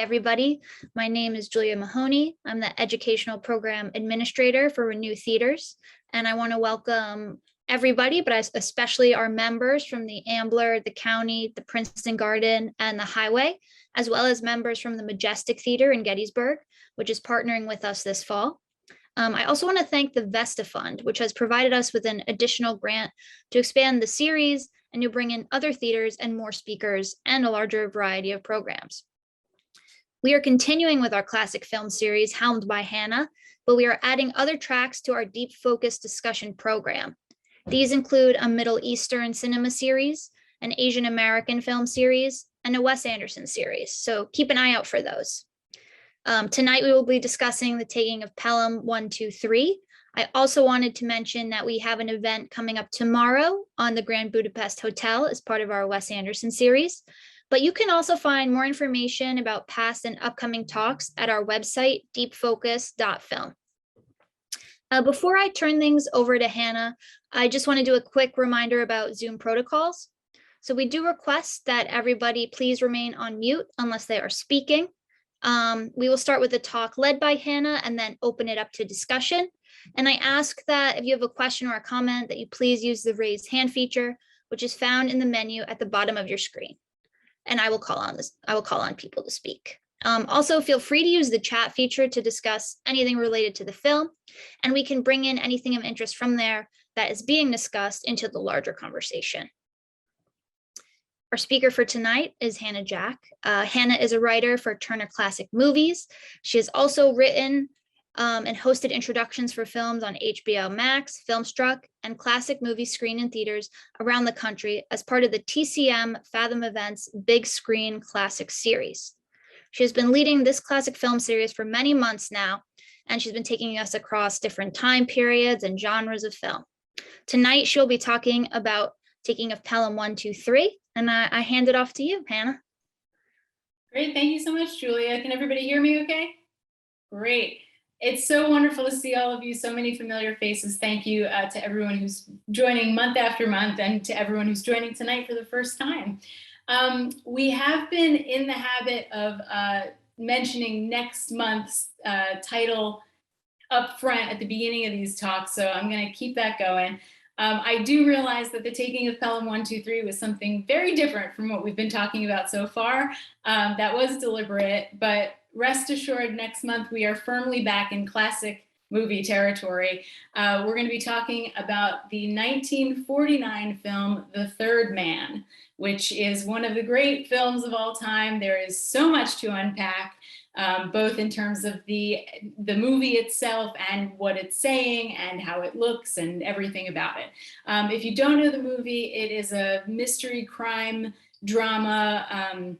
everybody. My name is Julia Mahoney. I'm the Educational Program Administrator for Renew Theaters, and I want to welcome everybody, but especially our members from the Ambler, the County, the Princeton Garden, and the Highway, as well as members from the Majestic Theater in Gettysburg, which is partnering with us this fall. I also want to thank the Vesta Fund, which has provided us with an additional grant to expand the series and to bring in other theaters and more speakers and a larger variety of programs. We are continuing with our classic film series, helmed by Hannah, but we are adding other tracks to our deep focus discussion program. These include a Middle Eastern cinema series, an Asian American film series, and a Wes Anderson series. So keep an eye out for those. Tonight, we will be discussing the taking of Pelham 1, 2, 3. I also wanted to mention that we have an event coming up tomorrow on the Grand Budapest Hotel as part of our Wes Anderson series. But you can also find more information about past and upcoming talks at our website, deepfocus.film. Before I turn things over to Hannah, I just want to do a quick reminder about Zoom protocols. So we do request that everybody please remain on mute unless they are speaking. We will start with a talk led by Hannah and then open it up to discussion. And I ask that if you have a question or a comment that you please use the raise hand feature, which is found in the menu at the bottom of your screen. And I will call on people to speak. Also, feel free to use the chat feature to discuss anything related to the film, and we can bring in anything of interest from there that is being discussed into the larger conversation. Our speaker for tonight is Hannah Jack. Hannah is a writer for Turner Classic Movies. She has also written and hosted introductions for films on HBO Max, Filmstruck, and classic movie screen in theaters around the country as part of the TCM Fathom Events Big Screen Classic Series. She has been leading this classic film series for many months now, and she's been taking us across different time periods and genres of film. Tonight, she'll be talking about Taking of Pelham 1, 2, 3, and I hand it off to you, Hannah. Great, thank you so much, Julia. Can everybody hear me okay? Great. It's so wonderful to see all of you, so many familiar faces. Thank you to everyone who's joining month after month and to everyone who's joining tonight for the first time. We have been in the habit of mentioning next month's title up front at the beginning of these talks, so I'm going to keep that going. I do realize that the taking of Pelham 1, 2, 3 was something very different from what we've been talking about so far. That was deliberate, but rest assured, next month we are firmly back in classic movie territory. We're going to be talking about the 1949 film, The Third Man, which is one of the great films of all time. There is so much to unpack, both in terms of the movie itself and what it's saying and how it looks and everything about it. If you don't know the movie, it is a mystery crime drama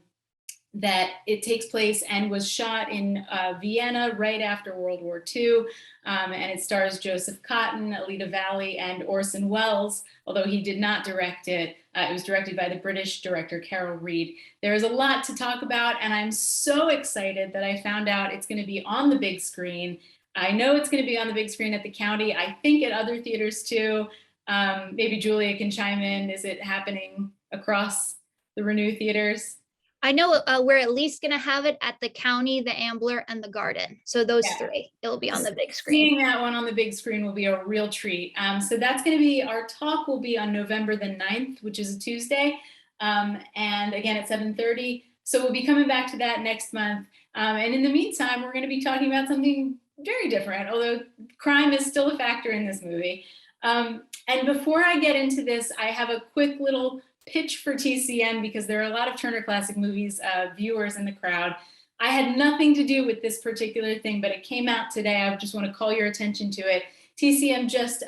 that it takes place and was shot in Vienna right after World War II. And it stars Joseph Cotten, Alida Valli, and Orson Welles, although he did not direct it. It was directed by the British director Carol Reed. There is a lot to talk about, and I'm so excited that I found out it's going to be on the big screen. I know it's going to be on the big screen at the county. I think at other theaters too. Maybe Julia can chime in. Is it happening across the Renew theaters? I know we're at least going to have it at the county, the Ambler, and the Garden. So those three, it'll be on the big screen. Seeing that one on the big screen will be a real treat. So that's going to be, our talk will be on November the 9th, which is a Tuesday. And again, at 7:30. So we'll be coming back to that next month. And in the meantime, we're going to be talking about something very different, although crime is still a factor in this movie. And before I get into this, I have a quick little pitch for TCM because there are a lot of Turner Classic Movies viewers in the crowd. I had nothing to do with this particular thing, but it came out today. I just want to call your attention to it. TCM just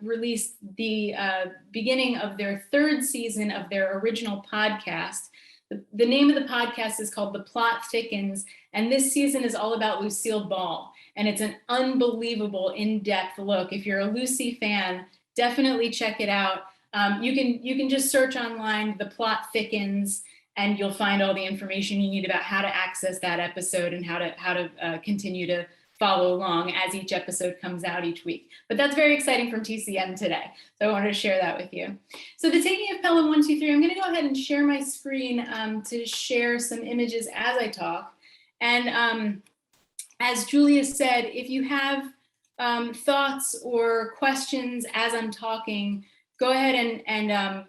released the beginning of their third season of their original podcast. The name of the podcast is called The Plot Thickens, and this season is all about Lucille Ball, and it's an unbelievable in-depth look. If you're a Lucy fan, definitely check it out. You can just search online, The Plot Thickens, and you'll find all the information you need about how to access that episode and how to continue to follow along as each episode comes out each week. But that's very exciting from TCM today. So I wanted to share that with you. So the taking of Pelham 1, 2, 3, I'm going to go ahead and share my screen to share some images as I talk. And as Julia said, if you have thoughts or questions as I'm talking, go ahead and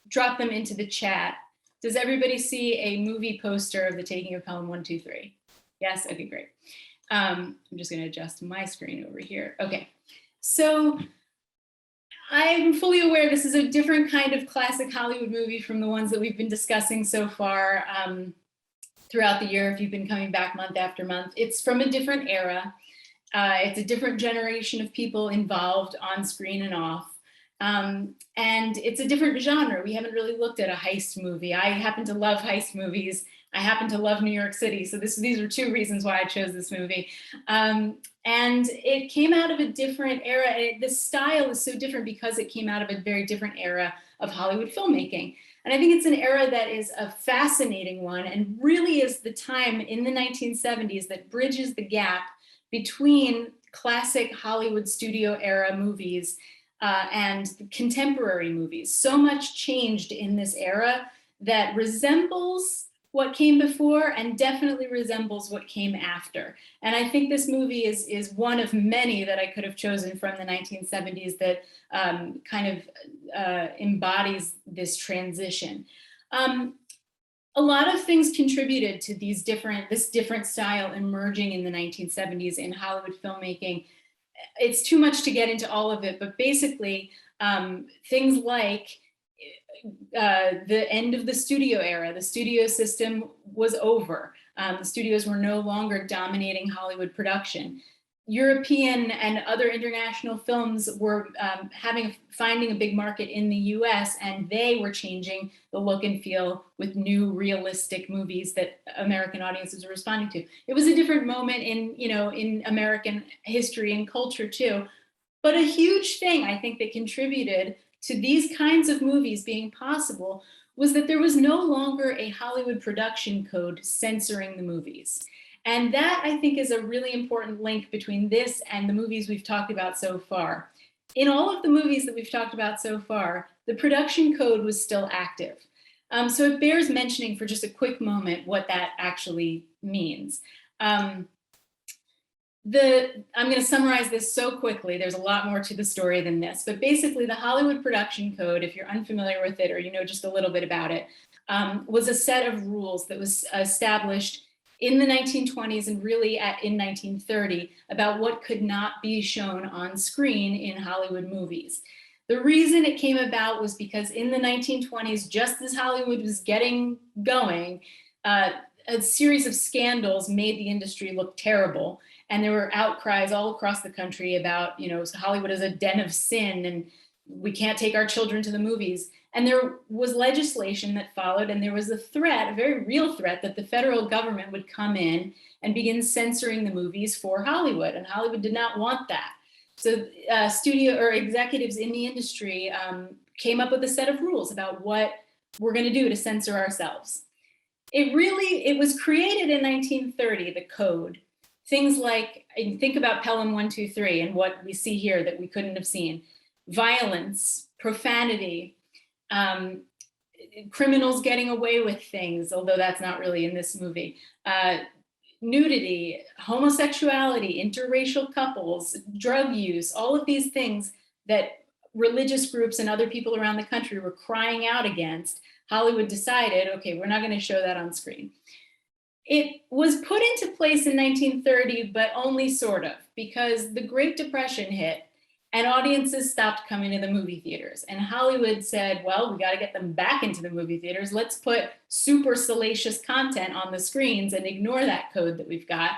drop them into the chat. Does everybody see a movie poster of the taking of Pelham 1, 2, 3? Yes, okay, great. I'm just gonna adjust my screen over here. Okay, so I'm fully aware this is a different kind of classic Hollywood movie from the ones that we've been discussing so far throughout the year, if you've been coming back month after month. It's from a different era. It's a different generation of people involved on screen and off. And it's a different genre. We haven't really looked at a heist movie. I happen to love heist movies. I happen to love New York City. So these are two reasons why I chose this movie. And it came out of a different era. The style is so different because it came out of a very different era of Hollywood filmmaking. And I think it's an era that is a fascinating one and really is the time in the 1970s that bridges the gap between classic Hollywood studio era movies and contemporary movies. So much changed in this era that resembles what came before and definitely resembles what came after. And I think this movie is one of many that I could have chosen from the 1970s that kind of embodies this transition. A lot of things contributed to this different style emerging in the 1970s in Hollywood filmmaking. It's too much to get into all of it, but basically things like the end of the studio era. The studio system was over. The studios were no longer dominating Hollywood production. European and other international films were finding a big market in the US, and they were changing the look and feel with new realistic movies that American audiences were responding to. It was a different moment in American history and culture too. But a huge thing I think that contributed to these kinds of movies being possible was that there was no longer a Hollywood production code censoring the movies. And that, I think, is a really important link between this and the movies we've talked about so far. In all of the movies that we've talked about so far, the production code was still active. So it bears mentioning for just a quick moment what that actually means. I'm going to summarize this so quickly. There's a lot more to the story than this, but basically the Hollywood production code, if you're unfamiliar with it or you know just a little bit about it, was a set of rules that was established in the 1920s and really in 1930 about what could not be shown on screen in Hollywood movies. The reason it came about was because in the 1920s, just as Hollywood was getting going, a series of scandals made the industry look terrible. And there were outcries all across the country about, Hollywood is a den of sin and we can't take our children to the movies. And there was legislation that followed, and there was a threat, a very real threat, that the federal government would come in and begin censoring the movies for Hollywood. And Hollywood did not want that. So studio or executives in the industry came up with a set of rules about what we're going to do to censor ourselves. It was created in 1930, the code. Things like, think about Pelham 1, 2, 3 and what we see here that we couldn't have seen. Violence, profanity, criminals getting away with things, although that's not really in this movie. Nudity, homosexuality, interracial couples, drug use, all of these things that religious groups and other people around the country were crying out against. Hollywood decided, okay, we're not going to show that on screen. It was put into place in 1930, but only sort of, because the Great Depression hit and audiences stopped coming to the movie theaters. And Hollywood said, well, we got to get them back into the movie theaters. Let's put super salacious content on the screens and ignore that code that we've got.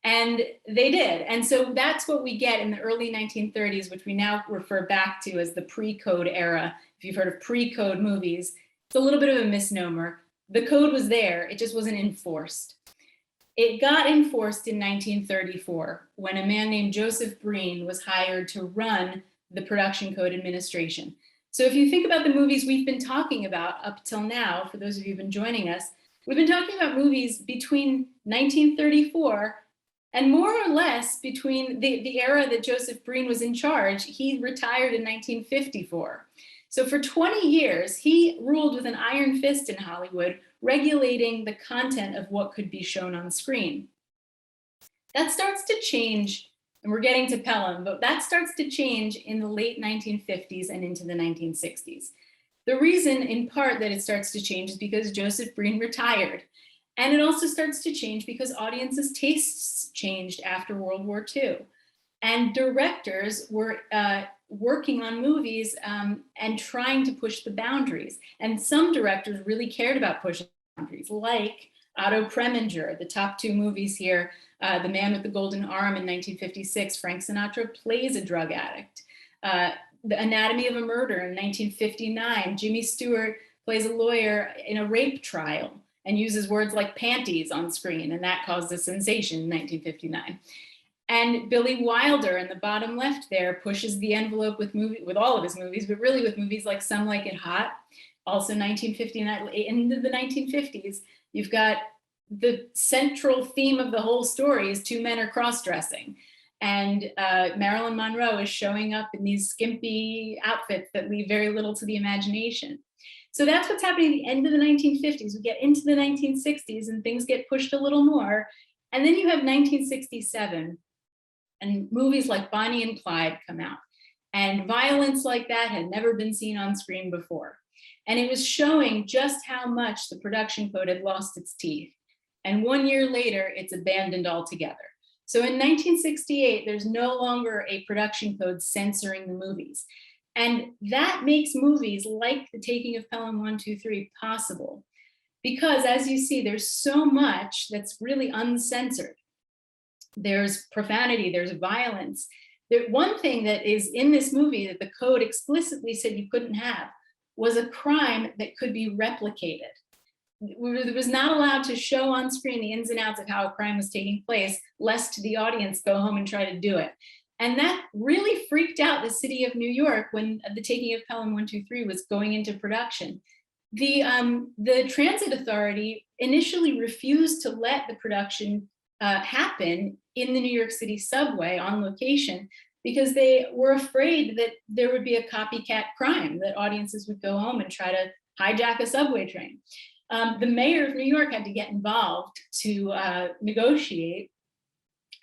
And they did. And so that's what we get in the early 1930s, which we now refer back to as the pre-code era. If you've heard of pre-code movies, it's a little bit of a misnomer. The code was there, it just wasn't enforced. It got enforced in 1934 when a man named Joseph Breen was hired to run the Production Code Administration. So if you think about the movies we've been talking about up till now, for those of you who've been joining us, we've been talking about movies between 1934 and more or less between the era that Joseph Breen was in charge. He retired in 1954. So for 20 years, he ruled with an iron fist in Hollywood, regulating the content of what could be shown on screen. That starts to change, and we're getting to Pelham, but that starts to change in the late 1950s and into the 1960s. The reason, in part, that it starts to change is because Joseph Breen retired. And it also starts to change because audiences' tastes changed after World War II. And directors were working on movies and trying to push the boundaries. And some directors really cared about pushing boundaries, like Otto Preminger, the top two movies here, The Man with the Golden Arm in 1956, Frank Sinatra plays a drug addict. The Anatomy of a Murder in 1959, Jimmy Stewart plays a lawyer in a rape trial and uses words like panties on screen, and that caused a sensation in 1959. And Billy Wilder in the bottom left there pushes the envelope with all of his movies, but really with movies like Some Like It Hot, also 1959, into the 1950s. You've got the central theme of the whole story is two men are cross-dressing. And Marilyn Monroe is showing up in these skimpy outfits that leave very little to the imagination. So that's what's happening at the end of the 1950s. We get into the 1960s and things get pushed a little more. And then you have 1967 and movies like Bonnie and Clyde come out. And violence like that had never been seen on screen before. And it was showing just how much the production code had lost its teeth. And 1 year later, it's abandoned altogether. So in 1968, there's no longer a production code censoring the movies. And that makes movies like The Taking of Pelham 1, 2, 3 possible. Because as you see, there's so much that's really uncensored. There's profanity, there's violence. One thing that is in this movie that the code explicitly said you couldn't have was a crime that could be replicated. It was not allowed to show on screen the ins and outs of how a crime was taking place, lest the audience go home and try to do it. And that really freaked out the city of New York when The Taking of Pelham 1, 2, 3 was going into production. The transit authority initially refused to let the production happen in the New York City subway on location because they were afraid that there would be a copycat crime, that audiences would go home and try to hijack a subway train. The mayor of New York had to get involved to negotiate,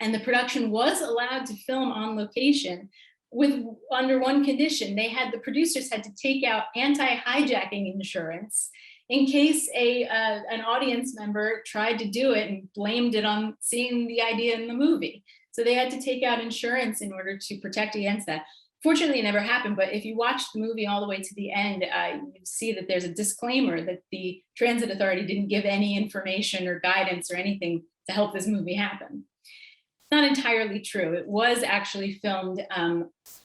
and the production was allowed to film on location under one condition. The producers had to take out anti-hijacking insurance in case an audience member tried to do it and blamed it on seeing the idea in the movie. So they had to take out insurance in order to protect against that. Fortunately, it never happened, but if you watch the movie all the way to the end, you see that there's a disclaimer that the transit authority didn't give any information or guidance or anything to help this movie happen. It's not entirely true. It was actually filmed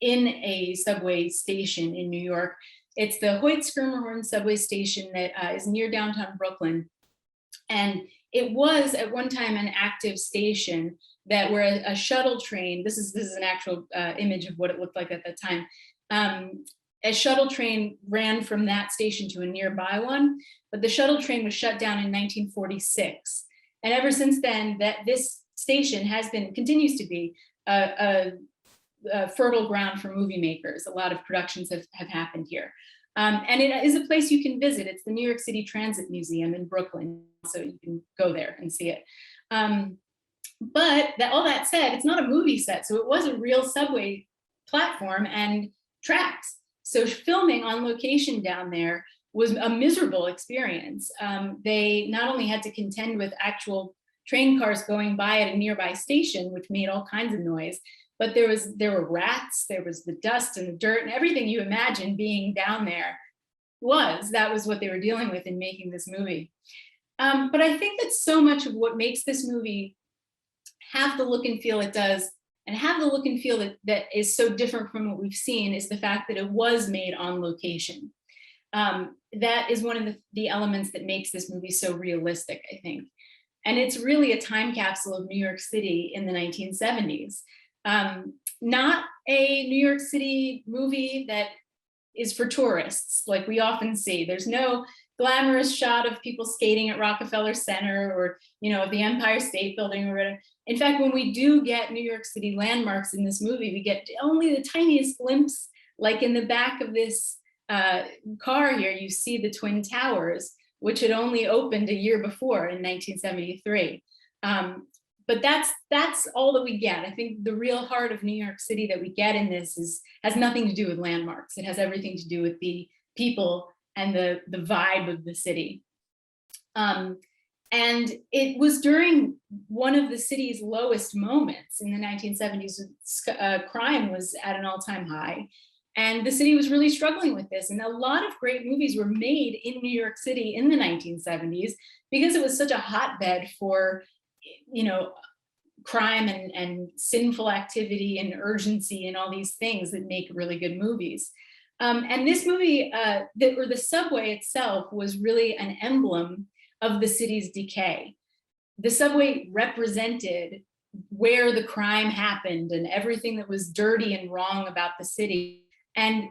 in a subway station in New York. It's the Hoyt-Schermerhorn subway station that is near downtown Brooklyn. And it was at one time an active station that where a shuttle train, this is an actual image of what it looked like at that time. A shuttle train ran from that station to a nearby one, but the shuttle train was shut down in 1946. And ever since then, this station continues to be a fertile ground for movie makers. A lot of productions have happened here. And it is a place you can visit. It's the New York City Transit Museum in Brooklyn, so you can go there and see it. But all that said, it's not a movie set, so it was a real subway platform and tracks. So filming on location down there was a miserable experience. They not only had to contend with actual train cars going by at a nearby station, which made all kinds of noise, but there were rats, there was the dust and the dirt and everything you imagine being down there that was what they were dealing with in making this movie. But I think that so much of what makes this movie have the look and feel it does, and have the look and feel that is so different from what we've seen, is the fact that it was made on location. That is one of the elements that makes this movie so realistic, I think. And it's really a time capsule of New York City in the 1970s. Not a New York City movie that is for tourists, like we often see. There's no glamorous shot of people skating at Rockefeller Center or, the Empire State Building or whatever. In fact, when we do get New York City landmarks in this movie, we get only the tiniest glimpse, like in the back of this car here, you see the Twin Towers, which had only opened a year before in 1973. But that's all that we get. I think the real heart of New York City that we get in this has nothing to do with landmarks. It has everything to do with the people and the vibe of the city. And it was during one of the city's lowest moments in the 1970s. Crime was at an all-time high. And the city was really struggling with this. And a lot of great movies were made in New York City in the 1970s because it was such a hotbed for, crime and sinful activity and urgency and all these things that make really good movies. And this movie, the subway itself, was really an emblem of the city's decay. The subway represented where the crime happened and everything that was dirty and wrong about the city. And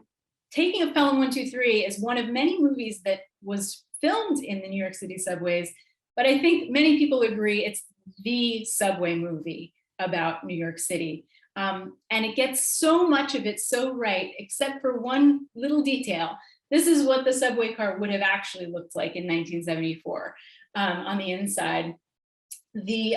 Taking of Pelham 123 is one of many movies that was filmed in the New York City subways, but I think many people agree it's the subway movie about New York City. And it gets so much of it so right, except for one little detail. This is what the subway car would have actually looked like in 1974 on the inside. The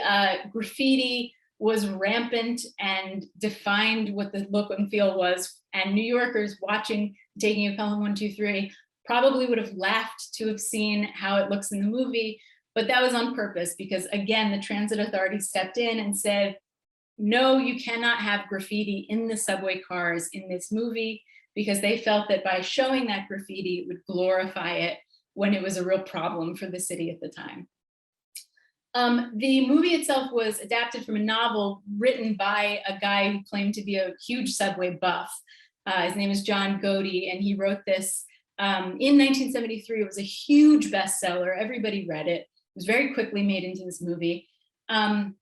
graffiti was rampant and defined what the look and feel was. And New Yorkers watching Taking of Pelham 123 probably would have laughed to have seen how it looks in the movie, but that was on purpose because, again, the transit authority stepped in and said, no, you cannot have graffiti in the subway cars in this movie, because they felt that by showing that graffiti, it would glorify it when it was a real problem for the city at the time. The movie itself was adapted from a novel written by a guy who claimed to be a huge subway buff. His name is John Godey, and he wrote this in 1973. It was a huge bestseller. Everybody read it. It was very quickly made into this movie. And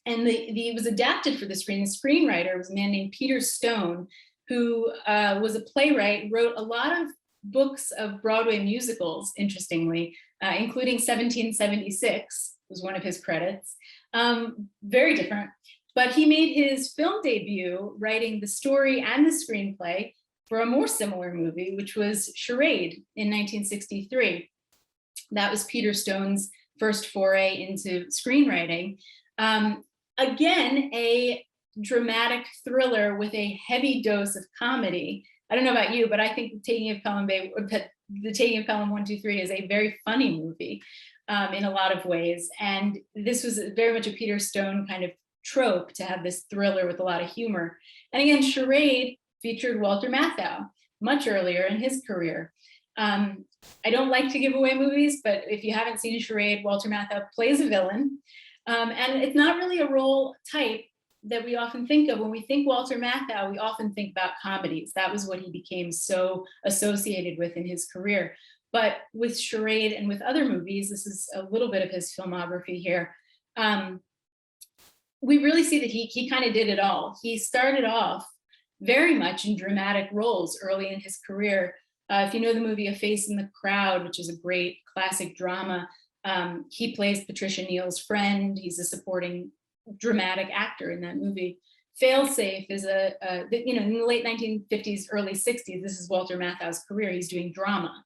it was adapted for the screen. The screenwriter was a man named Peter Stone, who was a playwright, wrote a lot of books of Broadway musicals, interestingly, including 1776 was one of his credits. Very different. But he made his film debut writing the story and the screenplay for a more similar movie, which was Charade in 1963. That was Peter Stone's first foray into screenwriting. Again, a dramatic thriller with a heavy dose of comedy. I don't know about you, but I think the Taking of Pelham 123 is a very funny movie in a lot of ways. And this was very much a Peter Stone kind of trope to have this thriller with a lot of humor. And again, Charade featured Walter Matthau much earlier in his career. I don't like to give away movies, but if you haven't seen Charade, Walter Matthau plays a villain. And it's not really a role type that we often think of. When we think Walter Matthau, we often think about comedies. That was what he became so associated with in his career. But with Charade and with other movies, this is a little bit of his filmography here, we really see that he kind of did it all. He started off very much in dramatic roles early in his career. If you know the movie A Face in the Crowd, which is a great classic drama, he plays Patricia Neal's friend. He's a supporting dramatic actor in that movie. Failsafe is in the late 1950s, early 60s, this is Walter Matthau's career. He's doing drama.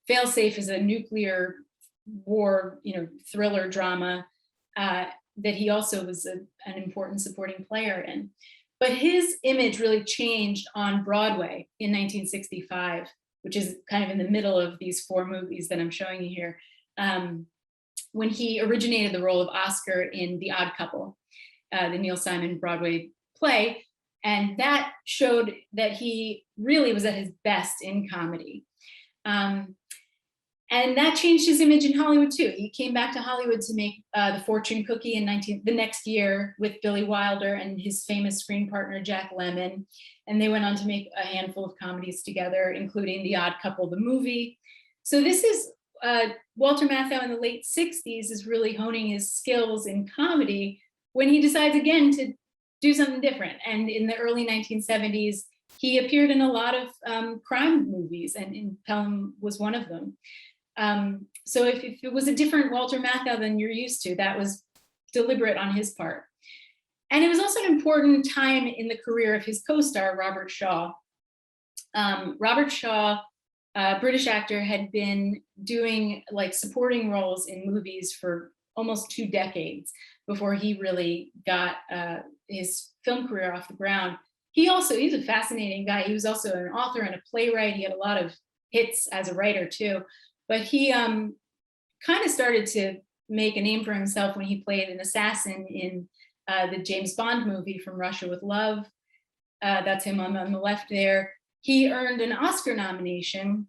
Failsafe is a nuclear war, thriller drama that he also was an important supporting player in. But his image really changed on Broadway in 1965, which is kind of in the middle of these four movies that I'm showing you here. When he originated the role of Oscar in The Odd Couple, the Neil Simon Broadway play. And that showed that he really was at his best in comedy. And that changed his image in Hollywood too. He came back to Hollywood to make The Fortune Cookie the next year with Billy Wilder and his famous screen partner, Jack Lemmon. And they went on to make a handful of comedies together, including The Odd Couple, the movie. So this is Walter Matthau in the late 60s is really honing his skills in comedy when he decides again to do something different. And in the early 1970s, he appeared in a lot of crime movies, and Pelham was one of them. So if it was a different Walter Matthau than you're used to, that was deliberate on his part. And it was also an important time in the career of his co-star, Robert Shaw. Robert Shaw British actor, had been doing like supporting roles in movies for almost 2 decades before he really got his film career off the ground. He's a fascinating guy. He was also an author and a playwright. He had a lot of hits as a writer too, but he kind of started to make a name for himself when he played an assassin in the James Bond movie From Russia with Love. That's him on the left there. He earned an Oscar nomination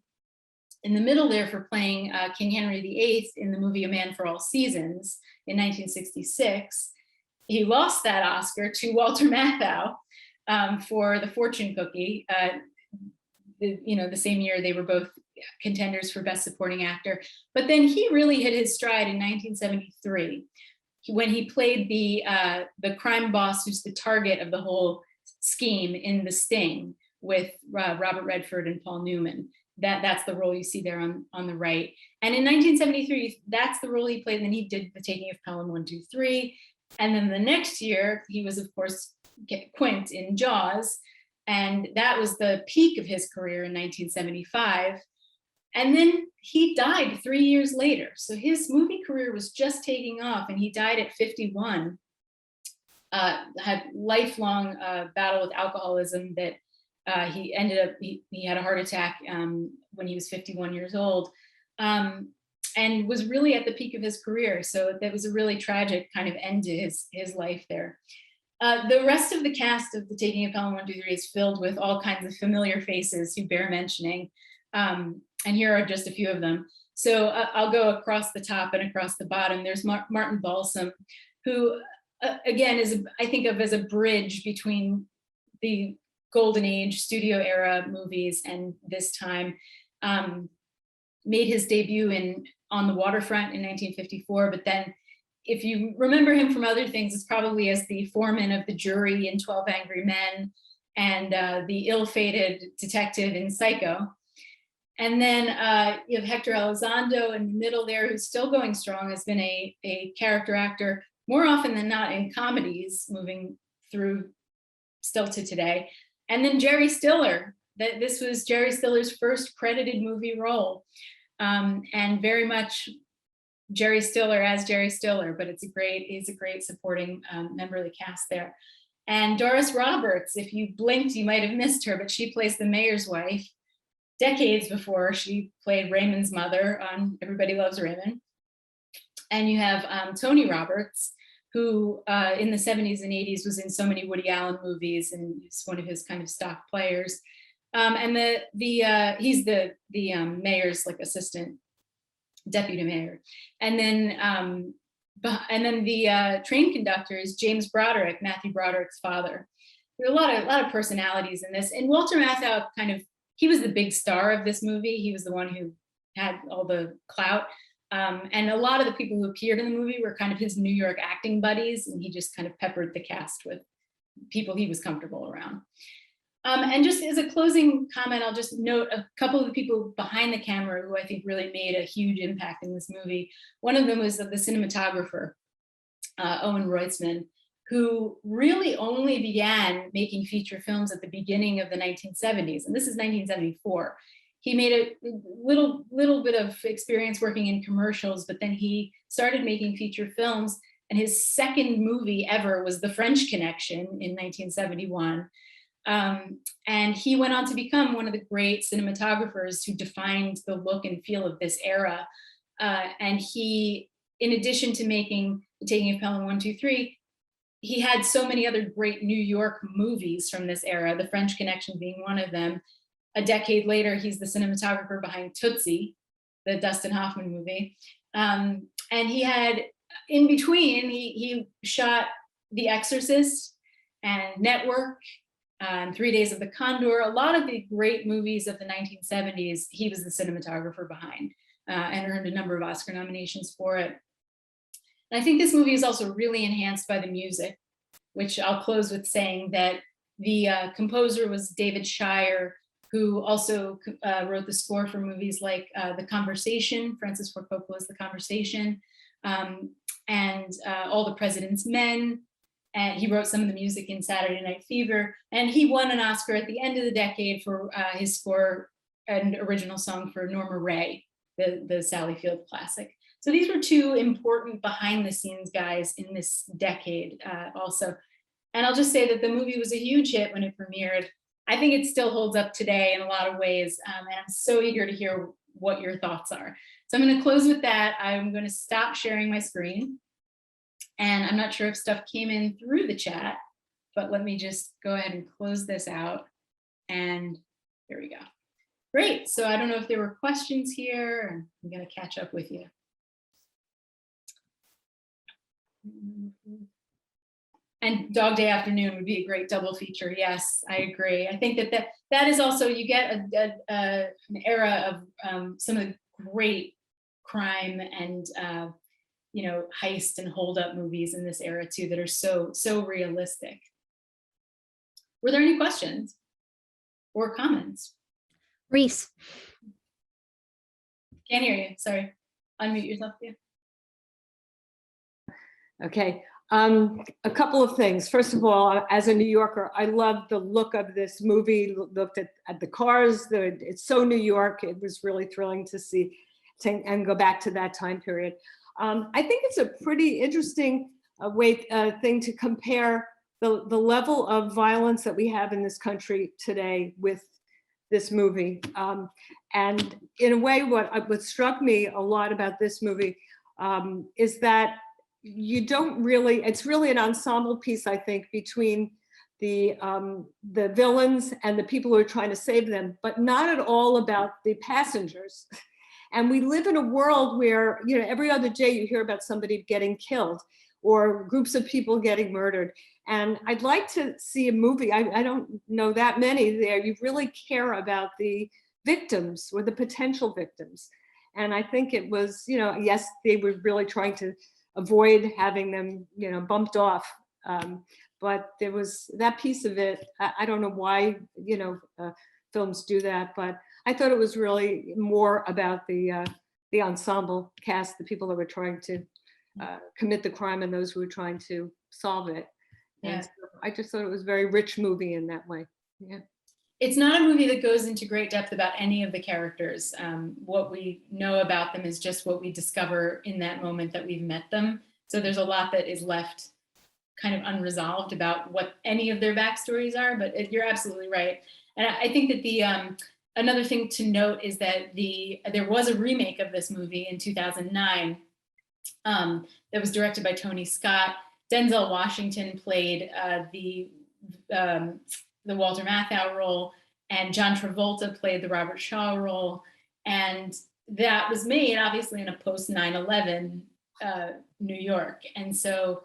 in the middle there for playing King Henry VIII in the movie A Man for All Seasons in 1966. He lost that Oscar to Walter Matthau for The Fortune Cookie. The same year they were both contenders for Best Supporting Actor. But then he really hit his stride in 1973 when he played the crime boss who's the target of the whole scheme in The Sting with Robert Redford and Paul Newman. That's the role you see there on the right. And in 1973, that's the role he played. And then he did The Taking of Pelham 1, 2, 3. And then the next year, he was, of course, Quint in Jaws. And that was the peak of his career in 1975. And then he died 3 years later. So his movie career was just taking off, and he died at 51. Had lifelong battle with alcoholism that he ended up, he had a heart attack when he was 51 years old, and was really at the peak of his career. So that was a really tragic kind of end to his life there. The rest of the cast of The Taking of Pelham 1, 2, 3 is filled with all kinds of familiar faces who bear mentioning. And here are just a few of them. So I'll go across the top and across the bottom. There's Martin Balsam, who again is, I think of as a bridge between the golden age studio era movies and this time. Made his debut in On the Waterfront in 1954, but then if you remember him from other things, it's probably as the foreman of the jury in 12 Angry Men and the ill-fated detective in Psycho. And then you have Hector Elizondo in the middle there, who's still going strong, has been a character actor more often than not in comedies, moving through still to today. And then Jerry Stiller, this was Jerry Stiller's first credited movie role. And very much Jerry Stiller as Jerry Stiller, but he's a great supporting member of the cast there. And Doris Roberts, if you blinked, you might have missed her, but she plays the mayor's wife decades before she played Raymond's mother on Everybody Loves Raymond. And you have Tony Roberts, who in the 70s and 80s was in so many Woody Allen movies, and he's one of his kind of stock players. And he's the mayor's like assistant deputy mayor. And then the train conductor is James Broderick, Matthew Broderick's father. There are a lot of personalities in this. And Walter Matthau he was the big star of this movie. He was the one who had all the clout. And a lot of the people who appeared in the movie were kind of his New York acting buddies, and he just kind of peppered the cast with people he was comfortable around. And just as a closing comment, I'll just note a couple of the people behind the camera who I think really made a huge impact in this movie. One of them was the cinematographer, Owen Reutzman, who really only began making feature films at the beginning of the 1970s. And this is 1974. He made a little bit of experience working in commercials, but then he started making feature films. And his second movie ever was The French Connection in 1971. And he went on to become one of the great cinematographers who defined the look and feel of this era. And he, in addition to making The Taking of Pelham 1, 2, 3, he had so many other great New York movies from this era, The French Connection being one of them. A decade later, he's the cinematographer behind Tootsie, the Dustin Hoffman movie. And he had, in between, he shot The Exorcist and Network, 3 Days of the Condor, a lot of the great movies of the 1970s, he was the cinematographer behind, and earned a number of Oscar nominations for it. And I think this movie is also really enhanced by the music, which I'll close with saying that the composer was David Shire, who also wrote the score for movies like The Conversation, Francis Ford Coppola's The Conversation, and All the President's Men. And he wrote some of the music in Saturday Night Fever. And he won an Oscar at the end of the decade for his score an original song for Norma Ray, the Sally Field classic. So these were two important behind the scenes guys in this decade also. And I'll just say that the movie was a huge hit when it premiered. I think it still holds up today in a lot of ways. And I'm so eager to hear what your thoughts are. So I'm going to close with that. I'm going to stop sharing my screen. And I'm not sure if stuff came in through the chat, but let me just go ahead and close this out. And here we go. Great. So I don't know if there were questions here. I'm going to catch up with you. And Dog Day Afternoon would be a great double feature. Yes, I agree. I think that is also, you get an era of some of the great crime and heist and hold up movies in this era too that are so realistic. Were there any questions or comments? Reese. Can't hear you. Sorry. Unmute yourself. Yeah. Okay. A couple of things. First of all, as a New Yorker, I love the look of this movie. Looked at the cars. It's so New York. It was really thrilling to see and go back to that time period. I think it's a pretty interesting thing to compare the level of violence that we have in this country today with this movie. And in a way, what struck me a lot about this movie is that you don't really, it's really an ensemble piece, I think, between the villains and the people who are trying to save them, but not at all about the passengers. And we live in a world where, every other day you hear about somebody getting killed or groups of people getting murdered. And I'd like to see a movie, I don't know that many there, you really care about the victims or the potential victims. And I think it was, yes, they were really trying to avoid having them, bumped off. But there was that piece of it. I don't know why, films do that, but I thought it was really more about the ensemble cast, the people that were trying to commit the crime and those who were trying to solve it. Yeah. And so I just thought it was a very rich movie in that way. Yeah. It's not a movie that goes into great depth about any of the characters. What we know about them is just what we discover in that moment that we've met them. So there's a lot that is left kind of unresolved about what any of their backstories are, but you're absolutely right. And I think that another thing to note is that there was a remake of this movie in 2009 that was directed by Tony Scott. Denzel Washington played the Walter Matthau role, and John Travolta played the Robert Shaw role. And that was made obviously in a post 9/11 New York. And so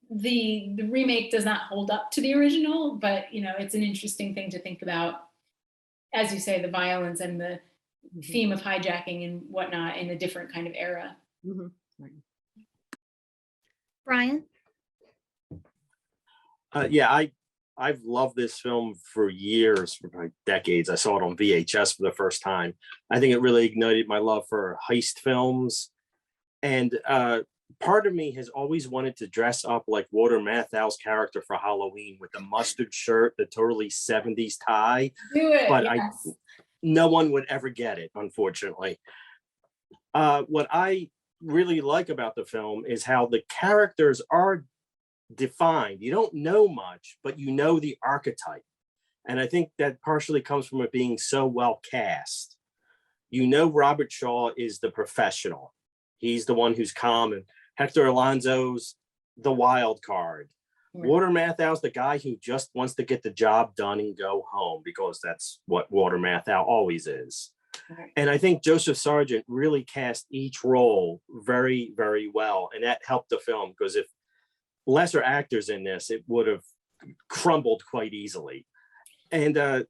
the remake does not hold up to the original, but it's an interesting thing to think about, as you say, the violence and the theme of hijacking and whatnot in a different kind of era. Mm-hmm. Right. Brian? Yeah, I've loved this film for years, for like decades. I saw it on VHS for the first time. I think it really ignited my love for heist films. And part of me has always wanted to dress up like Walter Matthau's character for Halloween with the mustard shirt, the totally 70s tie. Do it, but yes. No one would ever get it, unfortunately. What I really like about the film is how the characters are defined. You don't know much, but you know the archetype. And I think that partially comes from it being so well cast. Robert Shaw is the professional. He's the one who's calm, and Hector Alonso's the wild card. Right. Walter Matthau's the guy who just wants to get the job done and go home, because that's what Walter Matthau always is. Right. And I think Joseph Sargent really cast each role very, very well. And that helped the film, because if lesser actors in this, it would have crumbled quite easily. And the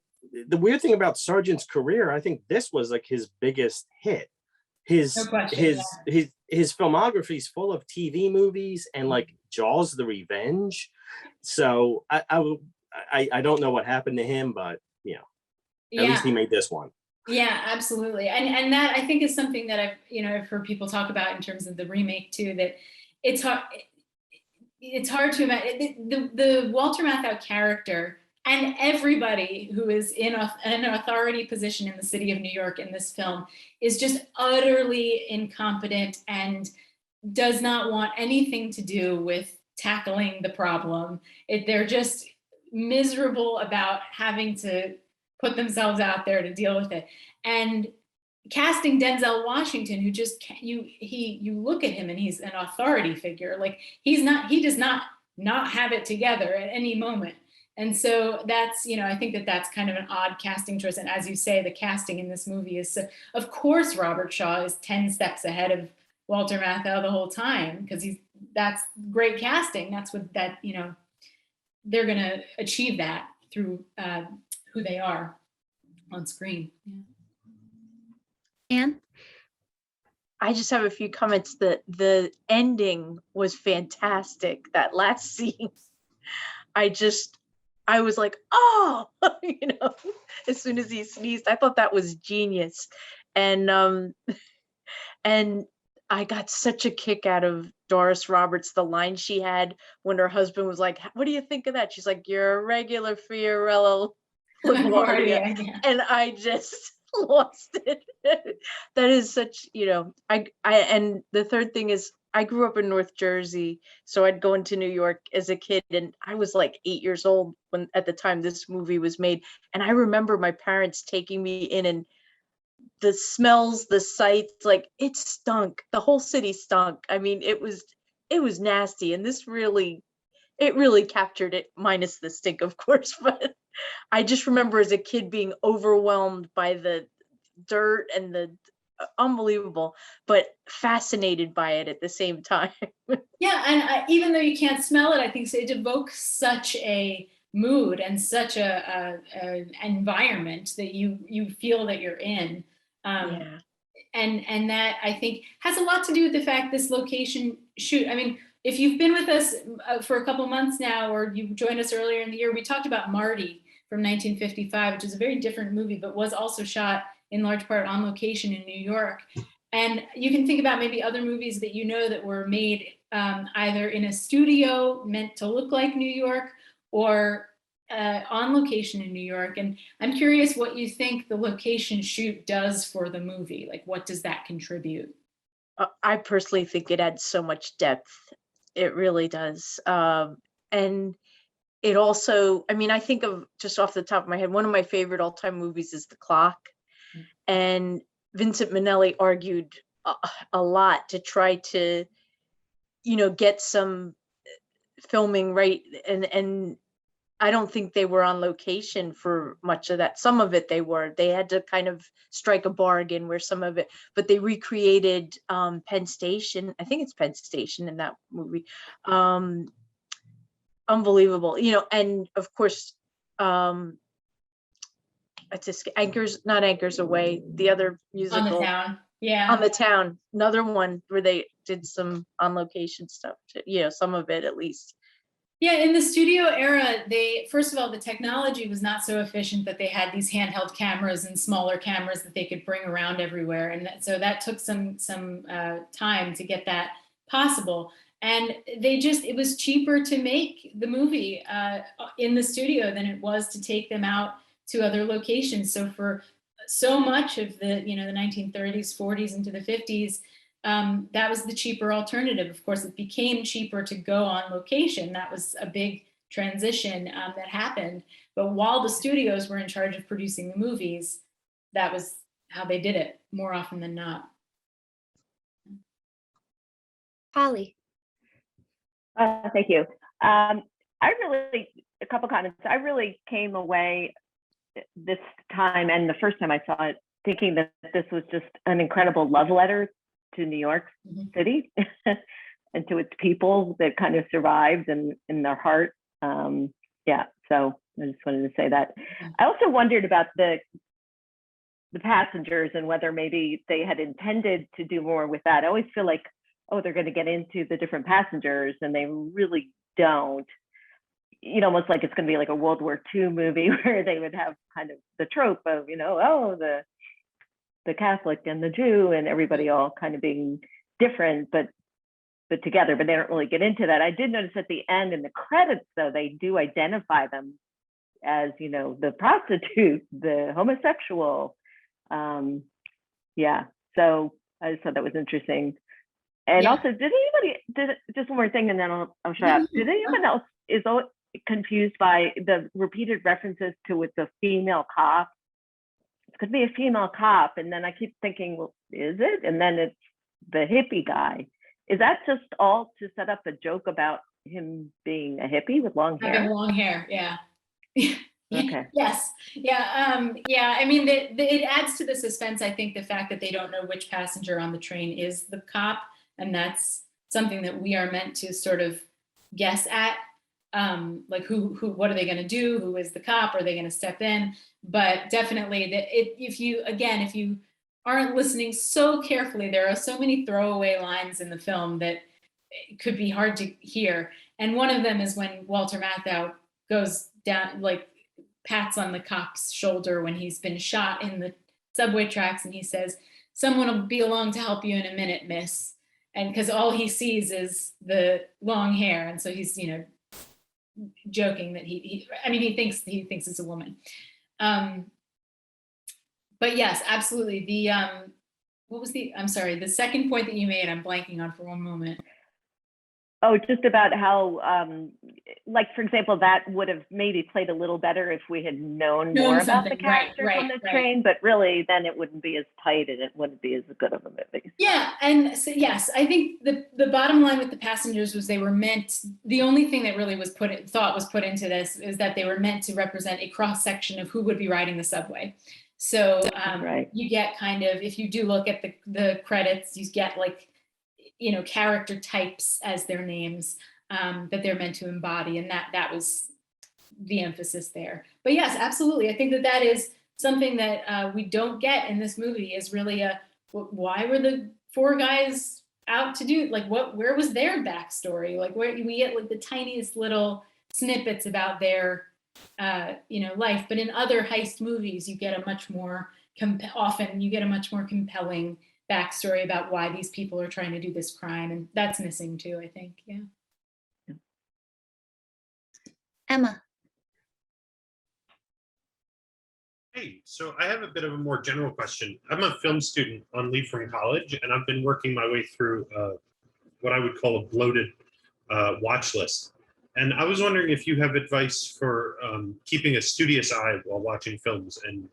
weird thing about Sargent's career, I think this was like his biggest hit. His filmography is full of TV movies and like Jaws: The Revenge. So I don't know what happened to him, but at least he made this one. Yeah, absolutely. And that I think is something that I've heard people talk about in terms of the remake too, that it's hard to imagine. The Walter Matthau character And everybody who is in an authority position in the city of New York in this film is just utterly incompetent and does not want anything to do with tackling the problem. They're just miserable about having to put themselves out there to deal with it. And casting Denzel Washington, who just you look at him and he's an authority figure. Like he does not have it together at any moment. And so that's, I think that's kind of an odd casting choice. And as you say, the casting in this movie is, of course, Robert Shaw is 10 steps ahead of Walter Matthau the whole time, because that's great casting. That's what they're going to achieve that through who they are on screen. Yeah. Anne? I just have a few comments. That the ending was fantastic. That last scene, I was like, oh, as soon as he sneezed, I thought that was genius. And I got such a kick out of Doris Roberts, the line she had when her husband was like, what do you think of that? She's like, you're a regular Fiorello LaGuardia. Yeah. And I just lost it. That is such, and the third thing is, I grew up in North Jersey, so I'd go into New York as a kid, and I was like 8 years old when at the time this movie was made. And I remember my parents taking me in, and the smells, the sights, like it stunk. The whole city stunk. I mean, it was nasty. And this really captured it, minus the stink, of course. But I just remember as a kid being overwhelmed by the dirt and the unbelievable, but fascinated by it at the same time. Yeah, and even though you can't smell it, I think it evokes such a mood and such an environment that you feel that you're in. Yeah. And that, I think, has a lot to do with the fact this location shoot. I mean, if you've been with us for a couple months now, or you joined us earlier in the year, we talked about Marty from 1955, which is a very different movie, but was also shot in large part on location in New York. And you can think about maybe other movies that that were made either in a studio meant to look like New York, or on location in New York. And I'm curious what you think the location shoot does for the movie. Like, what does that contribute? I personally think it adds so much depth. It really does. And it also, I mean, I think of, just off the top of my head, one of my favorite all-time movies is The Clock. And Vincent Minnelli argued a lot to try to, get some filming right. And I don't think they were on location for much of that. Some of it they had to kind of strike a bargain where some of it, but they recreated Penn Station. I think it's Penn Station in that movie. Unbelievable, and of course, it's just not Anchors Away, the other musical. On the Town. Yeah. On the Town, another one where they did some on location stuff, some of it at least. Yeah, in the studio era, first of all, the technology was not so efficient that they had these handheld cameras and smaller cameras that they could bring around everywhere. And so that took some time to get that possible. And it was cheaper to make the movie in the studio than it was to take them out to other locations. So for so much of the 1930s, 40s into the 50s, that was the cheaper alternative. Of course, it became cheaper to go on location. That was a big transition that happened. But while the studios were in charge of producing the movies, that was how they did it more often than not. Holly. Thank you. A couple comments. I really came away this time, and the first time I saw it, thinking that this was just an incredible love letter to New York City and to its people that kind of survived and in their heart. So I just wanted to say that. I also wondered about the passengers and whether maybe they had intended to do more with that. I always feel like, they're going to get into the different passengers, and they really don't. Almost like it's going to be like a World War II movie where they would have kind of the trope of, the Catholic and the Jew and everybody all kind of being different, but together, but they don't really get into that. I did notice at the end in the credits, though, they do identify them as, you know, the prostitute, the homosexual. Yeah, so I just thought that was interesting. And Yeah. also, just one more thing, and then I'll shut up. Did anyone else is confused by the repeated references to with the female cop? It could be a female cop, and then I keep thinking, well, is it? And then it's the hippie guy. Is that just all to set up a joke about him being a hippie with long hair? Having long hair, yeah. Okay. Yes. Yeah. Yeah. I mean, it adds to the suspense. I think the fact that they don't know which passenger on the train is the cop, and that's something that we are meant to sort of guess at. Like what are they going to do? Who is the cop? Are they going to step in? But definitely, if you aren't listening so carefully, there are so many throwaway lines in the film that it could be hard to hear. And one of them is when Walter Matthau goes down, like pats on the cop's shoulder when he's been shot in the subway tracks, and he says, "Someone will be along to help you in a minute, miss." And because all he sees is the long hair, and so he's, joking that he thinks it's a woman. But yes, absolutely. I'm sorry, the second point that you made, I'm blanking on for one moment. Oh, just about how, like, for example, that would have maybe played a little better if we had known more about the characters on the train, but really then it wouldn't be as tight and it wouldn't be as good of a movie. Yeah, and so, yes, I think the bottom line with the passengers was they were meant, the only thing that really was put into this is that they were meant to represent a cross-section of who would be riding the subway. So you get kind of, if you do look at the credits, you get like, character types as their names that they're meant to embody. And that was the emphasis there. But yes, absolutely. I think that is something that we don't get in this movie is really why were the four guys out to do, like, where was their backstory? Like, where we get like the tiniest little snippets about their, life. But in other heist movies, you get a much more compelling backstory about why these people are trying to do this crime, and that's missing too, I think. Yeah. Emma. Hey, so I have a bit of a more general question. I'm a film student on leave from college, and I've been working my way through what I would call a bloated watch list. And I was wondering if you have advice for keeping a studious eye while watching films and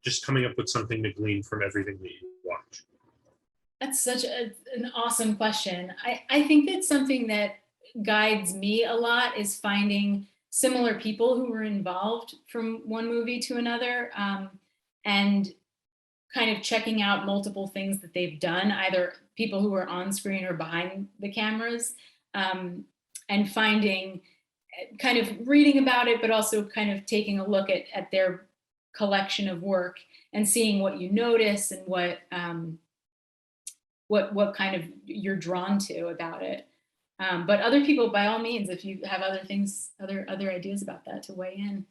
just coming up with something to glean from everything that you watch. That's such an awesome question. I think that something that guides me a lot is finding similar people who were involved from one movie to another, and kind of checking out multiple things that they've done, either people who are on screen or behind the cameras, and finding, kind of reading about it, but also kind of taking a look at their collection of work and seeing what you notice and what kind of you're drawn to about it. But other people, by all means, if you have other things, other ideas about that, to weigh in.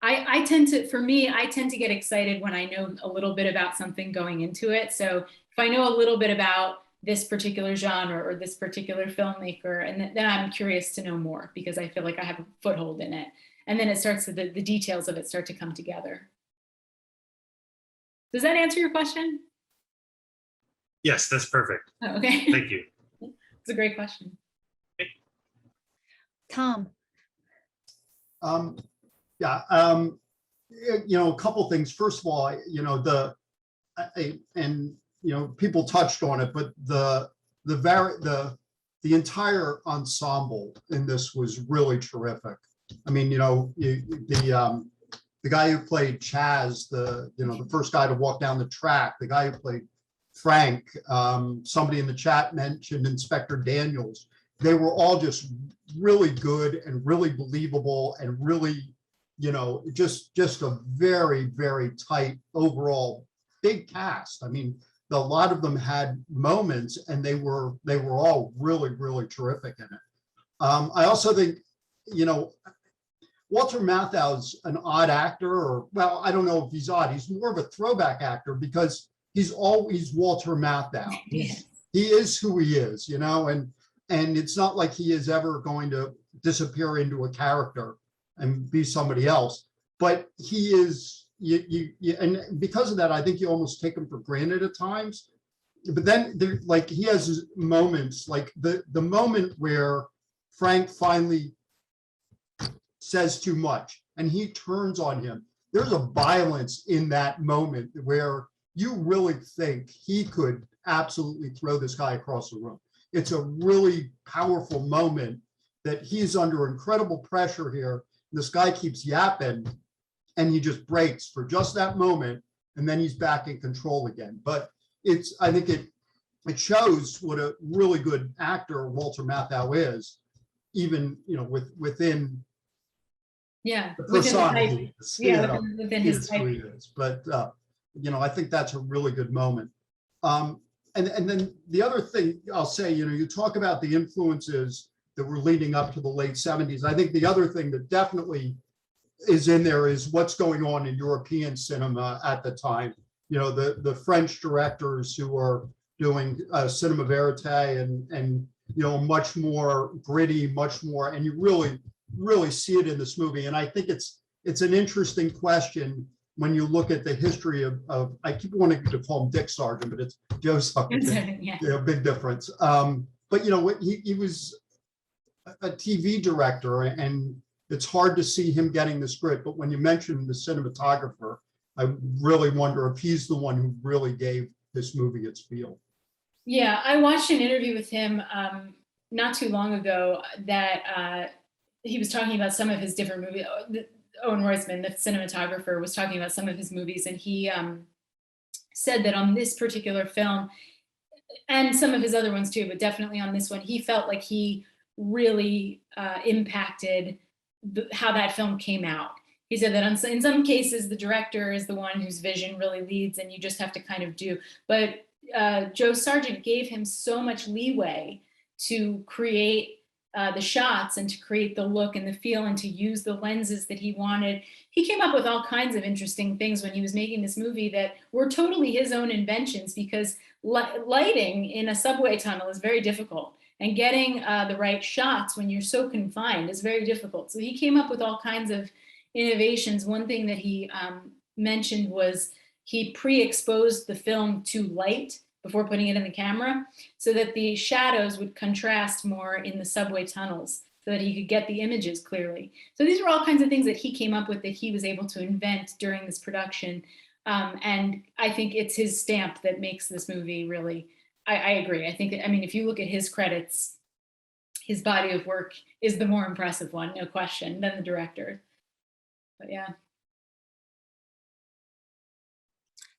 I tend to get excited when I know a little bit about something going into it. So if I know a little bit about this particular genre or this particular filmmaker, and then I'm curious to know more because I feel like I have a foothold in it. And then the details of it start to come together. Does that answer your question? Yes, that's perfect. Oh, okay. Thank you. It's a great question. Tom. Yeah, a couple things. First of all, people touched on it, but the entire ensemble in this was really terrific. I mean, the guy who played Chaz, the first guy to walk down the track, the guy who played Frank, somebody in the chat mentioned Inspector Daniels. They were all just really good and really believable and really, just a very, very tight overall big cast. I mean, a lot of them had moments and they were all really, really terrific in it. I also think, Walter Matthau's an odd actor, or, well, I don't know if he's odd. He's more of a throwback actor because he's always Walter Matthau. Yeah. He is who he is, and And it's not like he is ever going to disappear into a character and be somebody else, but he is, and because of that, I think you almost take him for granted at times. But then there, like, he has his moments, like the moment where Frank finally says too much and he turns on him. There's a violence in that moment where you really think he could absolutely throw this guy across the room. It's a really powerful moment that he's under incredible pressure here. This guy keeps yapping and he just breaks for just that moment, and then he's back in control again. But it's, I think it shows what a really good actor Walter Matthau is, even, you know, within Yeah. the Within the persona type. he is. Yeah, You know, within he his is who type. he is. But you know, I think that's a really good moment. And then the other thing I'll say, you know, you talk about the influences that were leading up to the late 70s. I think the other thing that definitely is in there is what's going on in European cinema at the time. You know, the French directors who are doing cinema verite and you know, much more gritty, much more, and you really see it in this movie. And I think it's an interesting question when you look at the history of I keep wanting to call him Dick Sargent, but it's Joe Sargent. Yeah. You know, big difference. But you know, he was a TV director, and it's hard to see him getting the script. But when you mention the cinematographer, I really wonder if he's the one who really gave this movie its feel. Yeah, I watched an interview with him not too long ago that he was talking about some of his different movies. Owen Reutzman, the cinematographer, was talking about some of his movies, and he said that on this particular film, and some of his other ones too, but definitely on this one, he felt like he really impacted how that film came out. He said that in some cases, the director is the one whose vision really leads, and you just have to kind of do. But Joe Sargent gave him so much leeway to create the shots and to create the look and the feel and to use the lenses that he wanted. He came up with all kinds of interesting things when he was making this movie that were totally his own inventions, because lighting in a subway tunnel is very difficult, and getting the right shots when you're so confined is very difficult. So he came up with all kinds of innovations. One thing that he mentioned was he pre-exposed the film to light before putting it in the camera, so that the shadows would contrast more in the subway tunnels, so that he could get the images clearly. So these were all kinds of things that he came up with that he was able to invent during this production. And I think it's his stamp that makes this movie really, I agree. I think, I mean, if you look at his credits, his body of work is the more impressive one, no question, than the director. But yeah.